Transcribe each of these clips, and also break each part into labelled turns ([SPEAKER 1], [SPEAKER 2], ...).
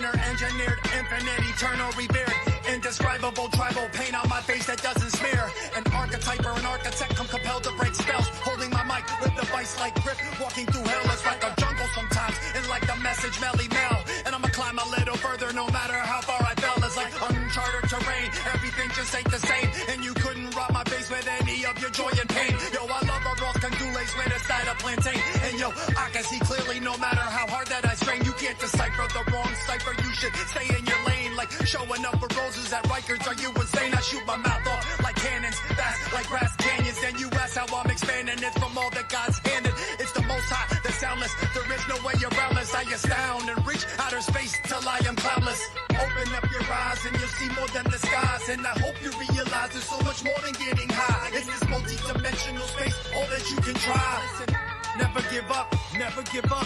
[SPEAKER 1] designer, engineered, infinite, eternal, revered. Indescribable tribal pain on my face that doesn't smear. An archetype or an architect, I'm compelled to break spells. Holding my mic with the vice like grip. Walking through hell is like a jungle sometimes. And like the message Melly Mel. And I'ma climb a little further no matter how far I fell. It's like uncharted terrain. Everything just ain't the same. And you couldn't rob my face with any of your joy and pain. Yo, I love a Ross Condoleezza with a side of plantain. And yo, I can see clearly no matter how hard that I strain. You can't decipher the wrong cipher. You should stay in your lane. Like showing up for roses at Rikers. Are you insane? I shoot my mouth off like cannons. Fast like grass canyons. And you ask how I'm expanding. It's from all that God's handed. It's the most high, the soundless. There is no way around this. I astound and reach outer space till I am cloudless. Open up your eyes and you'll see more than the skies. And I hope you realize there's so much more than getting high. It's this multi-dimensional space, all that you can try. Listen, never give up, never give up.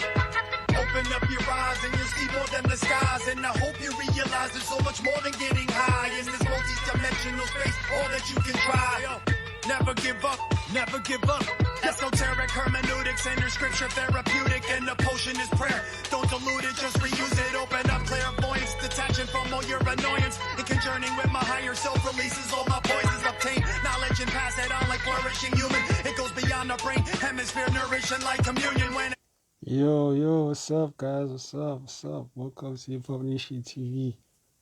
[SPEAKER 1] Open up your eyes and you'll see more than the skies. And I hope you realize there's so much more than getting high. It's this multi-dimensional space, all that you can try. Yo, never give up, never give up. Esoteric hermeneutics and your scripture therapeutic. And the potion is prayer. Don't dilute it, just reuse it. Open up clairvoyance, detaching from all your annoyance. And conjourning with my higher self releases all my poisons. Obtain knowledge and pass it on like flourishing human. It goes beyond the brain hemisphere, nourishing like communion. When
[SPEAKER 2] Yo, what's up, guys? What's up? Welcome to Hip Hop Nation TV.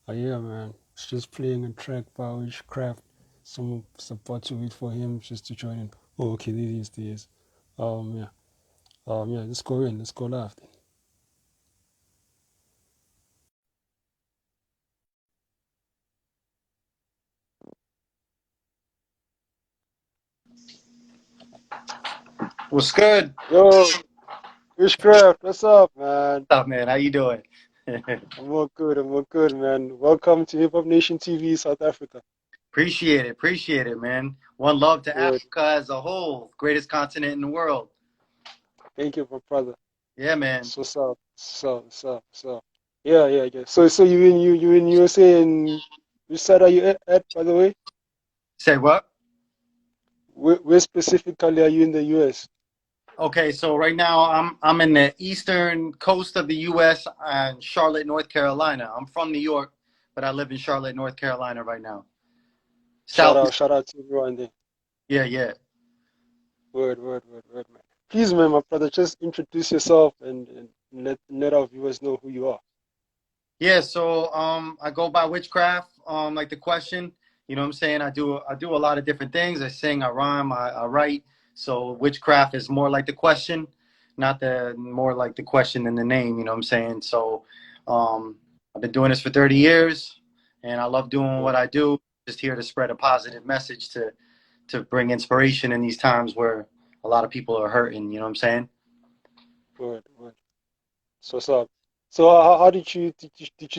[SPEAKER 2] Oh, yeah, man. It's just playing a track by Whichcraft. Some support to wait for him just to join in. Oh, okay, there he is. Yeah. Let's go in. Let's go live then.
[SPEAKER 3] What's good?
[SPEAKER 2] Yo, Whichcraft, what's up, man?
[SPEAKER 3] What's up, man? How you doing?
[SPEAKER 2] I'm all good, man. Welcome to Hip Hop Nation TV, South Africa.
[SPEAKER 3] Appreciate it, man. One love to
[SPEAKER 2] Good.
[SPEAKER 3] Africa as a whole, greatest continent in the world.
[SPEAKER 2] Thank you, my brother.
[SPEAKER 3] Yeah, man.
[SPEAKER 2] So. Yeah. So you in USA, and which side are you at, by the way?
[SPEAKER 3] Say what?
[SPEAKER 2] Where specifically are you in the US?
[SPEAKER 3] Okay, so right now I'm in the eastern coast of the U.S. and Charlotte, North Carolina. I'm from New York, but I live in Charlotte, North Carolina right now.
[SPEAKER 2] Shout
[SPEAKER 3] South.
[SPEAKER 2] out to everyone there.
[SPEAKER 3] Yeah.
[SPEAKER 2] Word, man. Please, man, my brother, just introduce yourself and let our viewers know who you are.
[SPEAKER 3] Yeah, so I go by Whichcraft, like the question. You know what I'm saying? I do a lot of different things. I sing, I rhyme, I write. So Whichcraft is more like the question, not the more like the question than the name, you know what I'm saying? So I've been doing this for 30 years and I love doing what I do. Just here to spread a positive message to bring inspiration in these times where a lot of people are hurting, you know what I'm saying?
[SPEAKER 2] Word. So how did you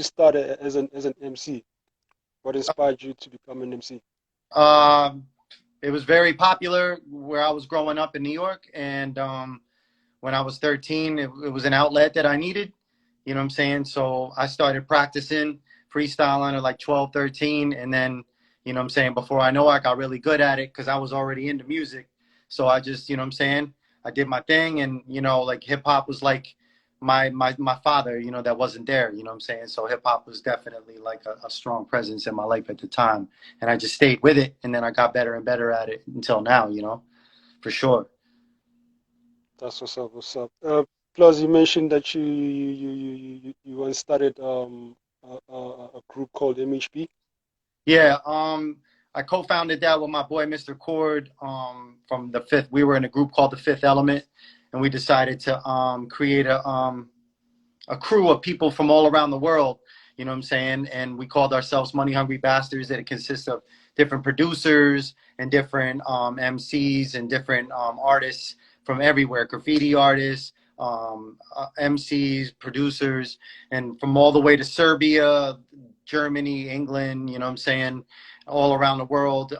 [SPEAKER 2] start as an MC? What inspired you to become an MC?
[SPEAKER 3] Um, it was very popular where I was growing up in New York, and when I was 13, it was an outlet that I needed. You know what I'm saying? So I started practicing freestyling at like 12, 13, and then, you know what I'm saying, before I know it, I got really good at it because I was already into music. So I just, you know what I'm saying, I did my thing, and, you know, like hip hop was like my father, you know, that wasn't there, you know what I'm saying? So hip hop was definitely like a strong presence in my life at the time. And I just stayed with it, and then I got better and better at it until now, you know, for sure.
[SPEAKER 2] That's what's up. Plus, you mentioned that you once started a group called MHB.
[SPEAKER 3] Yeah, I co-founded that with my boy Mr. Cord from the Fifth. We were in a group called the Fifth Element, and we decided to create a crew of people from all around the world. You know what I'm saying? And we called ourselves Money Hungry Bastards. That it consists of different producers and different MCs and different artists from everywhere, graffiti artists, MCs, producers, and from all the way to Serbia, Germany, England, you know what I'm saying, all around the world.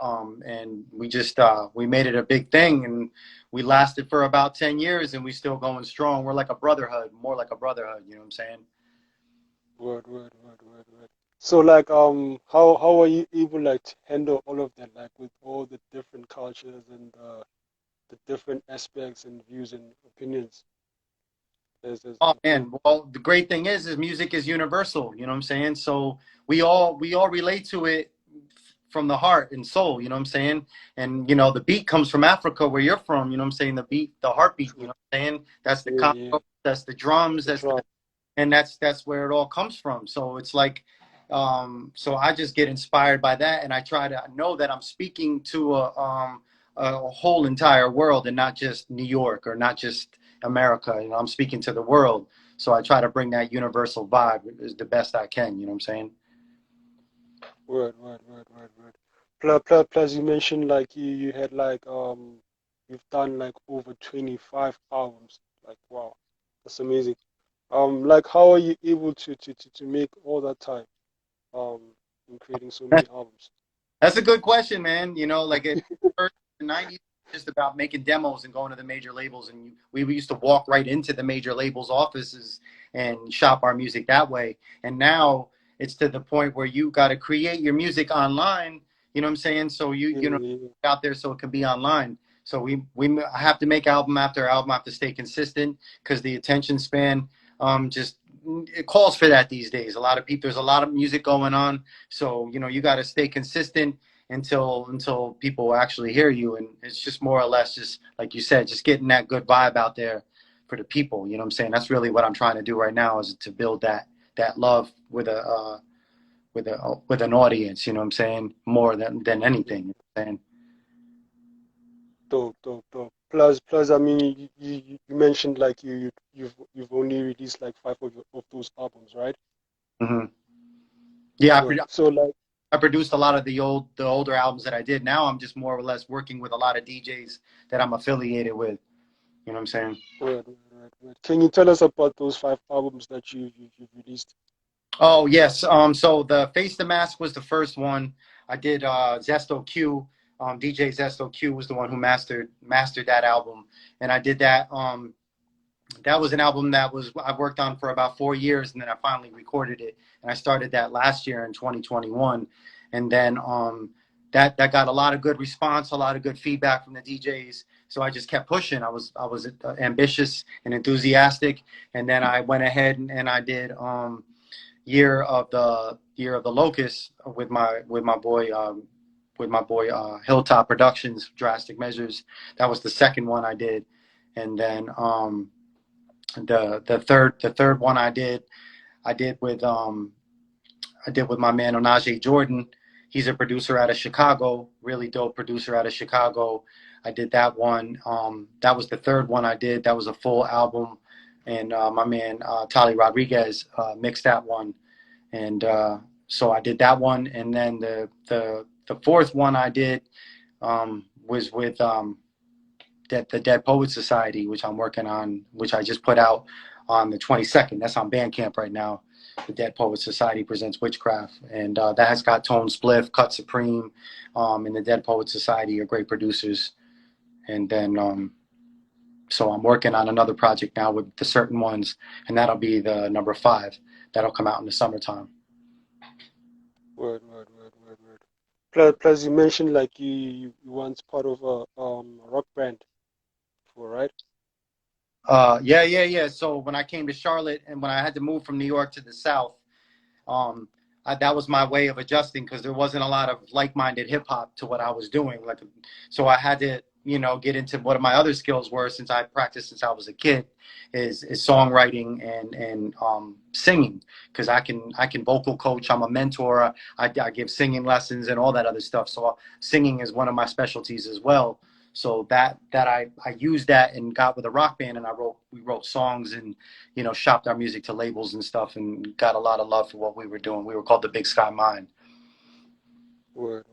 [SPEAKER 3] And we just, we made it a big thing, and we lasted for about 10 years, and we still going strong. We're like a brotherhood, more like a brotherhood, you know what I'm saying?
[SPEAKER 2] Word. So like how are you able like to handle all of that, like with all the different cultures and the different aspects and views and opinions?
[SPEAKER 3] Oh man, well, the great thing is music is universal. You know what I'm saying? So we all relate to it from the heart and soul. You know what I'm saying? And the beat comes from Africa, where you're from. You know what I'm saying? The beat, the heartbeat. You
[SPEAKER 2] True.
[SPEAKER 3] know what I'm saying? That's the
[SPEAKER 2] Yeah, yeah.
[SPEAKER 3] Congo, that's the drums,
[SPEAKER 2] The
[SPEAKER 3] that's
[SPEAKER 2] drum.
[SPEAKER 3] and that's where it all comes from. So it's like, so I just get inspired by that, and I try to know that I'm speaking to a whole entire world, and not just New York or not just America. I'm speaking to the world. So I try to bring that universal vibe as the best I can. You know what I'm saying?
[SPEAKER 2] Word. Plus, you mentioned like you had like you've done like over 25 albums. Like wow, that's amazing. Like how are you able to make all that time um in creating so many albums?
[SPEAKER 3] That's a good question, man. Like it first in the 90s, just about making demos and going to the major labels. And we used to walk right into the major labels' offices and shop our music that way. And now it's to the point where you got to create your music online. You know what I'm saying? So you know
[SPEAKER 2] Yeah,
[SPEAKER 3] out there so it can be online. So we have to make album after album. I have to stay consistent because the attention span just it calls for that these days. A lot of people, there's a lot of music going on, so you got to stay consistent until people actually hear you. And it's just more or less just like you said, just getting that good vibe out there for the people. You know what I'm saying? That's really what I'm trying to do right now, is to build that love with with an audience. You know what I'm saying? More than
[SPEAKER 2] yeah.
[SPEAKER 3] anything. You know what I'm saying?
[SPEAKER 2] Dope. Plus, I mean, you mentioned like you've only released like five of those albums, right?
[SPEAKER 3] Hmm. Yeah,
[SPEAKER 2] Word. So like,
[SPEAKER 3] I produced a lot of the older albums that I did. Now I'm just more or less working with a lot of DJs that I'm affiliated with. You know what I'm saying?
[SPEAKER 2] word. Can you tell us about those five albums that you've released?
[SPEAKER 3] Oh yes. So the Face the Mask was the first one. I did Zesto Q. DJ Zesto Q was the one who mastered that album, and I did that. That was an album that was I worked on for about 4 years, and then I finally recorded it. And I started that last year in 2021, and then that got a lot of good response, a lot of good feedback from the DJs. So I just kept pushing. I was ambitious and enthusiastic, and then I went ahead and I did Year of the Locust with my boy Hilltop Productions, Drastic Measures. That was the second one I did, and then the third one I did with my man Onaje Jordan. He's a producer out of Chicago, really dope producer out of Chicago. I did that one. That was the third one I did. That was a full album, and my man Tali Rodriguez mixed that one. And so I did that one, and then the fourth one I did was with the Dead Poets Society, which I'm working on, which I just put out on the 22nd. That's on Bandcamp right now. The Dead Poets Society presents Witchcraft, and that has got Tone Spliff, Cut Supreme, and the Dead Poets Society are great producers. And then so I'm working on another project now with the Certain Ones, and that'll be the number 5. That'll come out in the summertime.
[SPEAKER 2] Word. Plus, you mentioned like you once part of a rock band before, right?
[SPEAKER 3] Yeah. So when I came to Charlotte and when I had to move from New York to the South, um, that was my way of adjusting because there wasn't a lot of like-minded hip hop to what I was doing. So I had to, get into what my other skills were since I practiced since I was a kid, is songwriting and singing because I can vocal coach. I'm a mentor. I give singing lessons and all that other stuff. So singing is one of my specialties as well. So I used that and got with a rock band and we wrote songs and shopped our music to labels and stuff and got a lot of love for what we were doing. We were called the Big Sky Mine.
[SPEAKER 2] Word.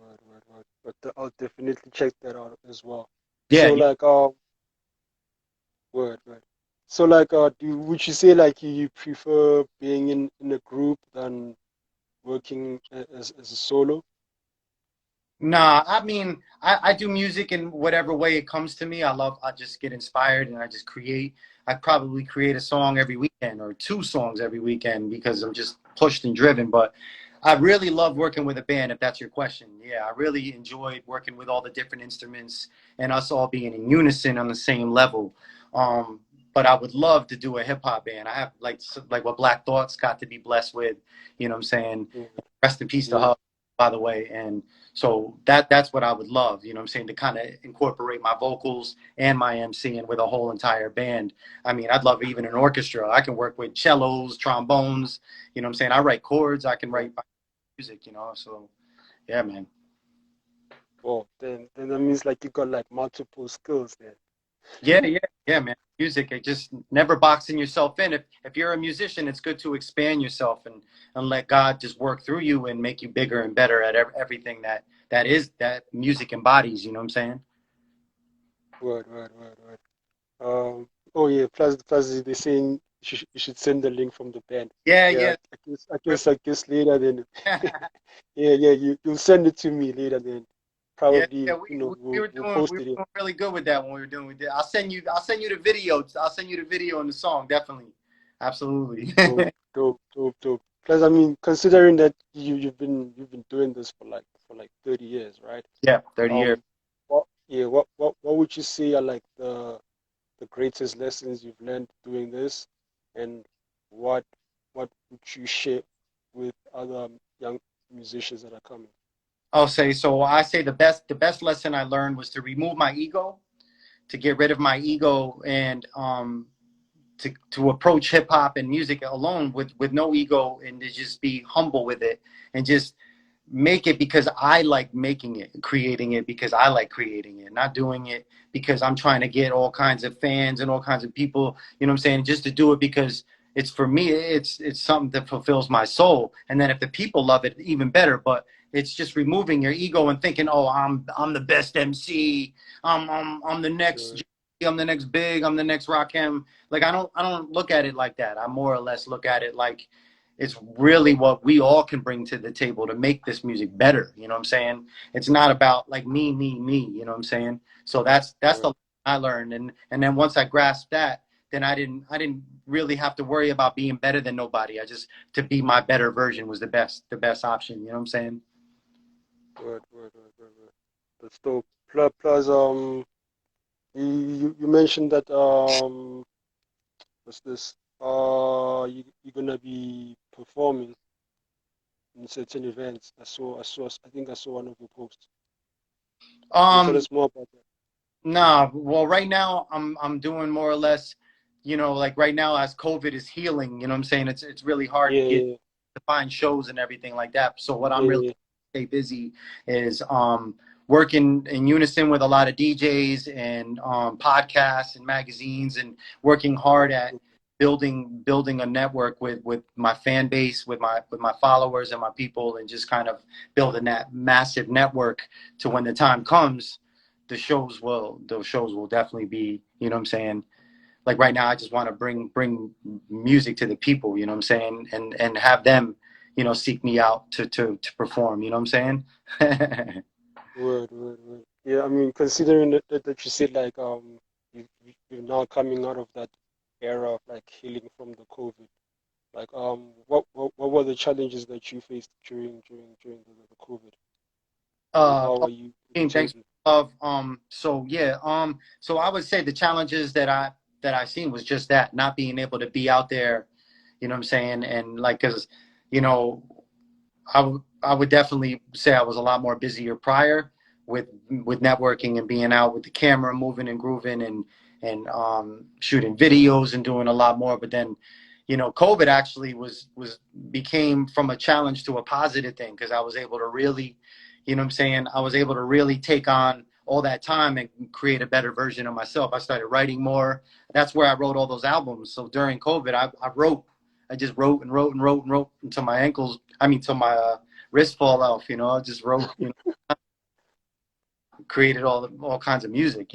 [SPEAKER 2] But I'll definitely check that out as well.
[SPEAKER 3] Yeah,
[SPEAKER 2] So like word. So like would you say like you prefer being in a group than working as a solo?
[SPEAKER 3] nah, I mean, I do music in whatever way it comes to me. I just get inspired and I just create. I probably create a song every weekend or 2 songs every weekend because I'm just pushed and driven. But I really love working with a band, if that's your question. Yeah, I really enjoyed working with all the different instruments and us all being in unison on the same level. Um, but I would love to do a hip hop band. I have like what Black Thought's got to be blessed with, you know what I'm saying?
[SPEAKER 2] yeah,
[SPEAKER 3] Rest in peace to
[SPEAKER 2] yeah.
[SPEAKER 3] her, by the way. And so that's what I would love, you know what I'm saying, to kind of incorporate my vocals and my MCing with a whole entire band. I mean, I'd love even an orchestra. I can work with cellos, trombones, you know what I'm saying? I write chords, I can write music, you know, so yeah, man.
[SPEAKER 2] Well, then that means like you got like multiple skills then.
[SPEAKER 3] Yeah, yeah, yeah, man. Music, it just never boxing yourself in. If you're a musician, it's good to expand yourself and let God just work through you and make you bigger and better at everything that music embodies. You know what I'm saying?
[SPEAKER 2] Word. Oh yeah. Plus they're saying you should send the link from the band.
[SPEAKER 3] Yeah,
[SPEAKER 2] Yeah,
[SPEAKER 3] yeah,
[SPEAKER 2] I guess later then. Yeah. You'll send it to me later then.
[SPEAKER 3] yeah,
[SPEAKER 2] Probably
[SPEAKER 3] yeah.
[SPEAKER 2] we'll post
[SPEAKER 3] We were
[SPEAKER 2] it.
[SPEAKER 3] doing really good with that when we were doing. We did. I'll send you the video. I'll send you the video and the song. Definitely, absolutely.
[SPEAKER 2] Dope. Plus, I mean, considering that you've been doing this for like 30 years, right?
[SPEAKER 3] Yeah, 30 years.
[SPEAKER 2] Um, what would you say are like the greatest lessons you've learned doing this, and what what would you share with other young musicians that are coming?
[SPEAKER 3] I'll say so. I say the best lesson I learned was to remove my ego, to get rid of my ego, and to approach hip hop and music alone with no ego, and to just be humble with it and just make it because I like making it, creating it because I like creating it, not doing it because I'm trying to get all kinds of fans and all kinds of people, you know what I'm saying, just to do it because it's for me, it's something that fulfills my soul. And then if the people love it, even better. But it's just removing your ego and thinking, oh, I'm the best MC, I'm the next,
[SPEAKER 2] Sure,
[SPEAKER 3] I'm the next big, I'm the next Rakim. Like I don't look at it like that. I more or less look at it like it's really what we all can bring to the table to make this music better. You know what I'm saying? It's not about like me. You know what I'm saying? So that's
[SPEAKER 2] sure.
[SPEAKER 3] the I learned, and then once I grasped that, then I didn't really have to worry about being better than nobody. I just to be my better version was the best option. You know what I'm saying?
[SPEAKER 2] Word. That's dope. Plus, you mentioned that what's this? You're gonna be performing in certain events. I think I saw one of your posts. Can you tell
[SPEAKER 3] Um,
[SPEAKER 2] us more about that?
[SPEAKER 3] Nah, well, right now I'm doing more or less, like right now as COVID is healing, you know what I'm saying? It's really hard
[SPEAKER 2] Yeah,
[SPEAKER 3] to get
[SPEAKER 2] yeah,
[SPEAKER 3] to find shows and everything like that. So what I'm really
[SPEAKER 2] yeah,
[SPEAKER 3] stay busy is working in unison with a lot of DJs and podcasts and magazines and working hard at building a network with my fan base, with my followers and my people, and just kind of building that massive network to when the time comes those shows will definitely be, you know what I'm saying? Like right now I just want to bring music to the people, you know what I'm saying? And have them, seek me out to perform, you know what I'm saying?
[SPEAKER 2] word. Yeah, I mean, considering that you said like you're now coming out of that era of like healing from the COVID. Like what were the challenges that you faced during the COVID, and
[SPEAKER 3] uh
[SPEAKER 2] how are you
[SPEAKER 3] Thanks
[SPEAKER 2] overcoming?
[SPEAKER 3] of so yeah, so I would say the challenges that I seen was just that, not being able to be out there, you know what I'm saying? And like cuz you know I would definitely say I was a lot more busier prior with networking and being out with the camera, moving and grooving and shooting videos and doing a lot more. But then, COVID actually was became from a challenge to a positive thing because I was able to really, what I'm saying, I was able to really take on all that time and create a better version of myself. I started writing more. That's where I wrote all those albums. So during COVID, I wrote. I just wrote until my ankles, I mean, till my wrist fall off, I just wrote, created all kinds of music.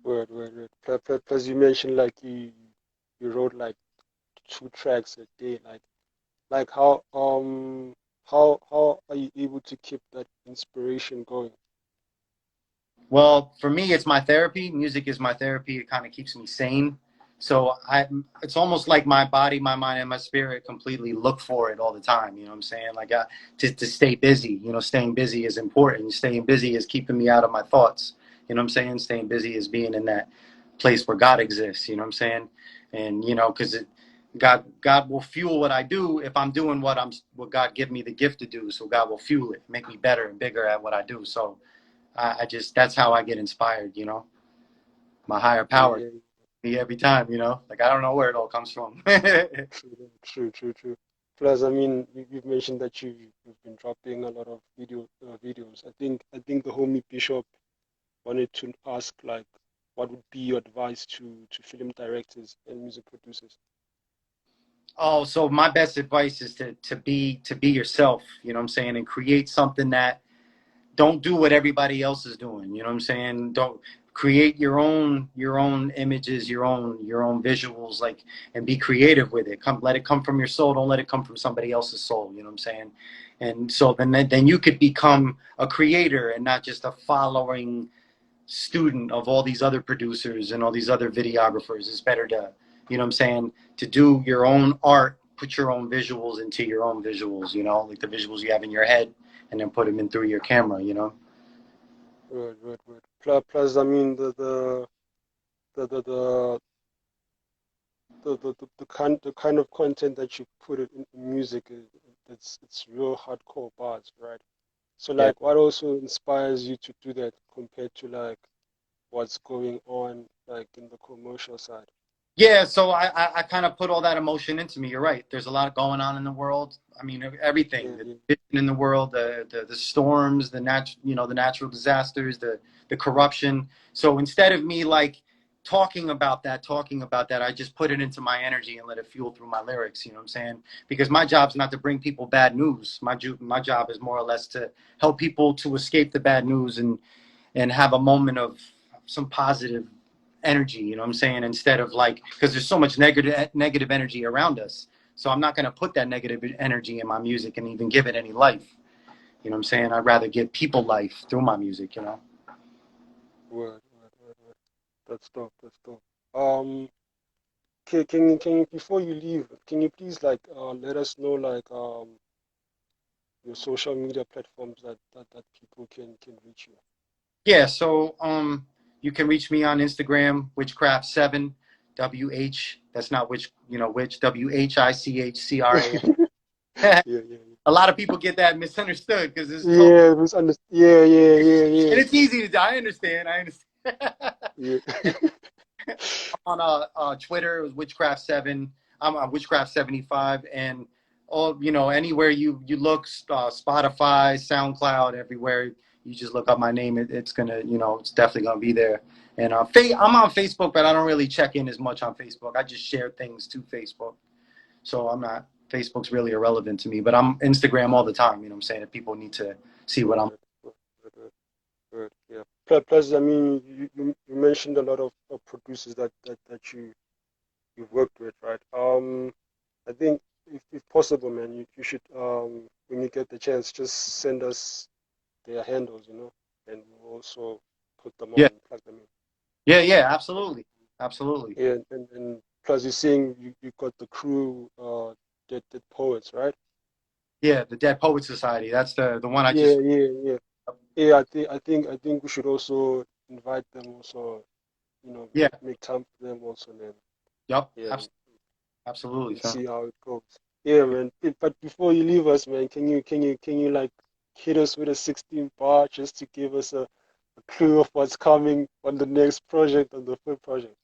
[SPEAKER 2] Word. Plus you mentioned like you wrote like 2 tracks a day. Like how are you able to keep that inspiration going?
[SPEAKER 3] Well, for me, it's my therapy. Music is my therapy. It kind of keeps me sane. So it's almost like my body, my mind, and my spirit completely look for it all the time. You know what I'm saying? Like to stay busy. Staying busy is important. Staying busy is keeping me out of my thoughts. You know what I'm saying? Staying busy is being in that place where God exists. You know what I'm saying? And you know, because God will fuel what I do if I'm doing what God give me the gift to do. So God will fuel it, make me better and bigger at what I do. So I just that's how I get inspired. You know, my higher
[SPEAKER 2] Yeah,
[SPEAKER 3] power
[SPEAKER 2] yeah,
[SPEAKER 3] me every time. You know, like I don't know where it all comes from.
[SPEAKER 2] true. Plus, I mean, you've mentioned that you've been dropping a lot of videos. I think the homie Bishop wanted to ask like, what would be your advice to film directors and music producers?
[SPEAKER 3] Oh, so my best advice is to be yourself. You know what I'm saying, and create something that don't do what everybody else is doing. You know what I'm saying? Don't create your own images, your own visuals, like, and be creative with it. Let it come from your soul. Don't let it come from somebody else's soul. You know what I'm saying? And so then you could become a creator and not just a following student of all these other producers and all these other videographers. It's better to, you know what I'm saying, to do your own art, put your own visuals into your own visuals, you know, like the visuals you have in your head, and then put them in through your camera, you know?
[SPEAKER 2] Right. Plus, I mean, the the the the kind of content that you put it in music, it's real hardcore bars, right? So
[SPEAKER 3] Yeah.
[SPEAKER 2] like, what also inspires you to do that compared to like what's going on like in the commercial side?
[SPEAKER 3] Yeah, so I kind of put all that emotion into me. You're right. There's a lot going on in the world. I mean, everything,
[SPEAKER 2] Yeah,
[SPEAKER 3] the
[SPEAKER 2] yeah,
[SPEAKER 3] division in the world, the storms, the natural disasters, the corruption. So instead of me like talking about that, I just put it into my energy and let it fuel through my lyrics. You know what I'm saying? Because my job's not to bring people bad news. My job is more or less to help people to escape the bad news and have a moment of some positive energy, you know what I'm saying? Instead of like, because there's so much negative energy around us. So I'm not going to put that negative energy in my music and even give it any life. You know what I'm saying? I'd rather give people life through my music, you know?
[SPEAKER 2] word. That's dope. Can you before you leave, can you please like let us know like your social media platforms that people can reach you?
[SPEAKER 3] Yeah, so you can reach me on Instagram, whichcraft7, WH, that's not which, you know, which, WHICHCRAFT.
[SPEAKER 2] Yeah.
[SPEAKER 3] A lot of people get that misunderstood because it's totally,
[SPEAKER 2] Yeah, it was
[SPEAKER 3] and it's easy to do. I understand.
[SPEAKER 2] yeah.
[SPEAKER 3] On Twitter, it was Witchcraft7. I'm on Witchcraft75, and all you know, anywhere you look, Spotify, SoundCloud, everywhere you just look up my name, it's gonna, you know, it's definitely gonna be there. And I'm on Facebook, but I don't really check in as much on Facebook. I just share things to Facebook, so I'm not. Facebook's really irrelevant to me, but I'm Instagram all the time. You know what I'm saying? If people need to see what I'm.
[SPEAKER 2] Word, word. Yeah. Plus, I mean, you mentioned a lot of producers that you've worked with, right? I think if possible, man, you should when you get the chance, just send us their handles, and we'll also put them
[SPEAKER 3] Yeah,
[SPEAKER 2] on, plug them in.
[SPEAKER 3] yeah, absolutely.
[SPEAKER 2] Yeah, and plus you're saying you got the crew, Dead Poets, right?
[SPEAKER 3] Yeah, the Dead Poet Society. That's the one I
[SPEAKER 2] Yeah,
[SPEAKER 3] just.
[SPEAKER 2] yeah. Yeah, I think we should also invite them also,
[SPEAKER 3] Yeah,
[SPEAKER 2] make time for them also, man.
[SPEAKER 3] yep,
[SPEAKER 2] Yeah,
[SPEAKER 3] absolutely,
[SPEAKER 2] and
[SPEAKER 3] son.
[SPEAKER 2] see how it goes. Yeah, man. But before you leave us, man, can you like hit us with a 16 bar just to give us a clue of what's coming on the next project, on the third project?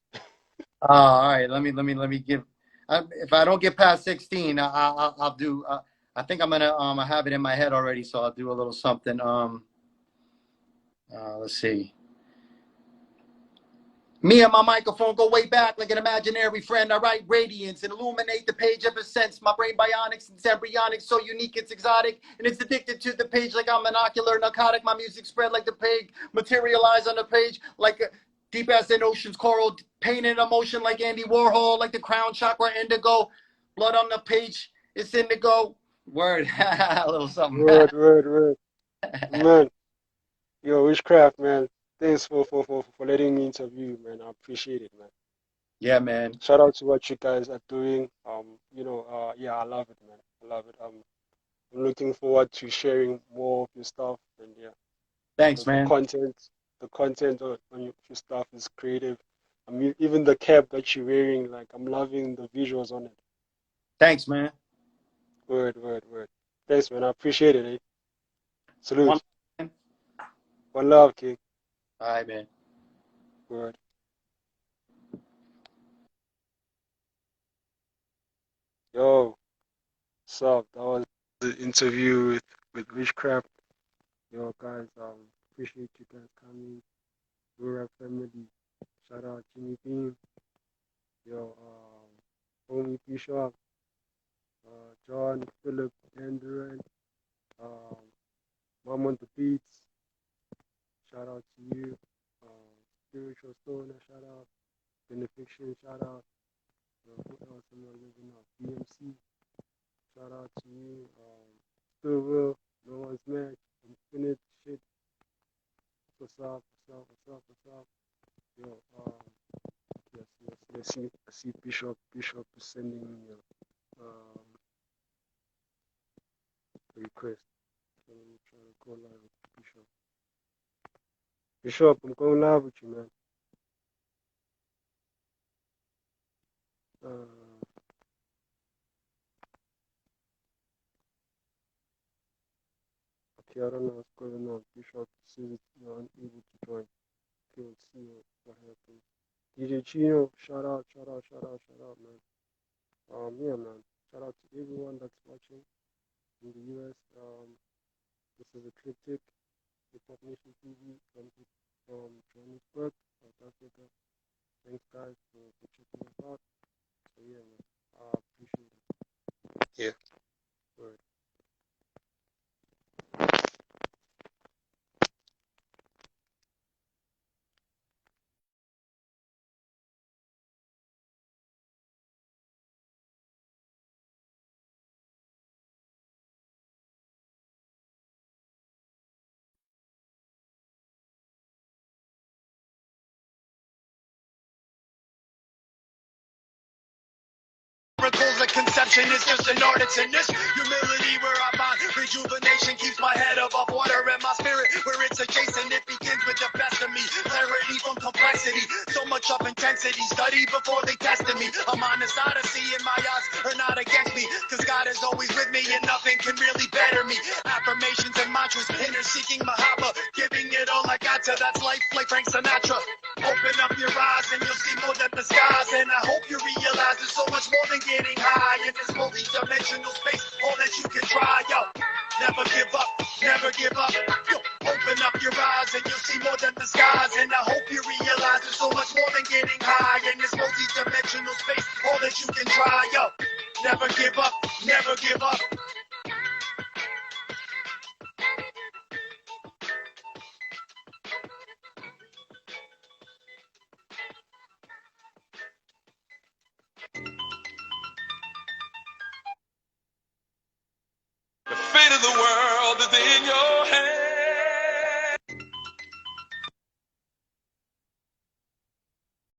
[SPEAKER 3] All right, let me give. If I don't get past 16, I'll do. I think I'm gonna. I have it in my head already, so I'll do a little something. Let's see. Me and my microphone go way back like an imaginary friend. I write radiance and illuminate the page ever since. My brain bionics and embryonic, so unique it's exotic. And it's addicted to the page like I'm an ocular narcotic. My music spread like the plague, materialize on the page like a deep as in ocean's coral. Painted emotion like Andy Warhol, like the crown chakra indigo. Blood on the page, it's indigo. Word, a little something.
[SPEAKER 2] Word. Man, yo, Witchcraft, man. Thanks for letting me interview you, man. I appreciate it, man.
[SPEAKER 3] Yeah, man.
[SPEAKER 2] Shout out to what you guys are doing. Yeah, I love it, man. I love it. I'm looking forward to sharing more of your stuff, and yeah,
[SPEAKER 3] Thanks,
[SPEAKER 2] because the
[SPEAKER 3] man.
[SPEAKER 2] content, the content on your stuff is creative. I mean, even the cap that you're wearing, like I'm loving the visuals on it.
[SPEAKER 3] Thanks, man.
[SPEAKER 2] Word, word, word. Thanks, man. I appreciate it, eh?
[SPEAKER 3] One.
[SPEAKER 2] Salute. One love, King.
[SPEAKER 3] All right, man.
[SPEAKER 2] Word. Yo, what's up? That was the interview with Witchcraft. Yo, guys, appreciate you guys coming. We're a family. Shout out Jimmy Beam. Yo, Homie Bishop, John, Philip, Andrew, um, Mom on the Beats. Shout out to you. Spiritual Stoner, shout out. Benefiction, shout out. Who else am I living up? BMC, shout out to you. Still real, no one's match. Infinite shit. What's up? What's up? What's up? What's up? Yo, yes, yes, yes. I see Bishop. Bishop is sending me a request. So I'm trying to go live with Bishop. Bishop, I'm going live with you, man. Okay, I don't know what's going on. Bishop says you're unable to join. Okay, let's see what happens. DJ Chino, shout out, shout out, shout out, shout out, man. Yeah, man. Shout out to everyone that's watching in the US. This is Ecliptic, the Pop Nation TV from Johannesburg, South Africa. Thanks, guys, for checking us out. So, yeah, man. I appreciate it. Yeah, word.
[SPEAKER 1] Miracles of conception is just an art, it's in this humility where I find rejuvenation keeps my head above water and my spirit where it's adjacent. It begins with the best of me, clarity from complexity, so much of intensity, study before they tested me. I'm on this odyssey and my odds are not against me, cause God is always with me and nothing can really better me. Affirmations and mantras, inner seeking Mahaba, giving it all I got to that's life like Frank Sinatra. Open up your eyes and you'll see more than the skies, and I hope you realize there's so much more than getting high in this multi-dimensional space, all that you can try, yo. Never give up, never give up, yo. Open up your eyes and you'll see more than the skies, and I hope you realize there's so much more than getting high in this multi-dimensional space, all that you can try, yo. Never give up, never give up.
[SPEAKER 4] The fate of the world is in your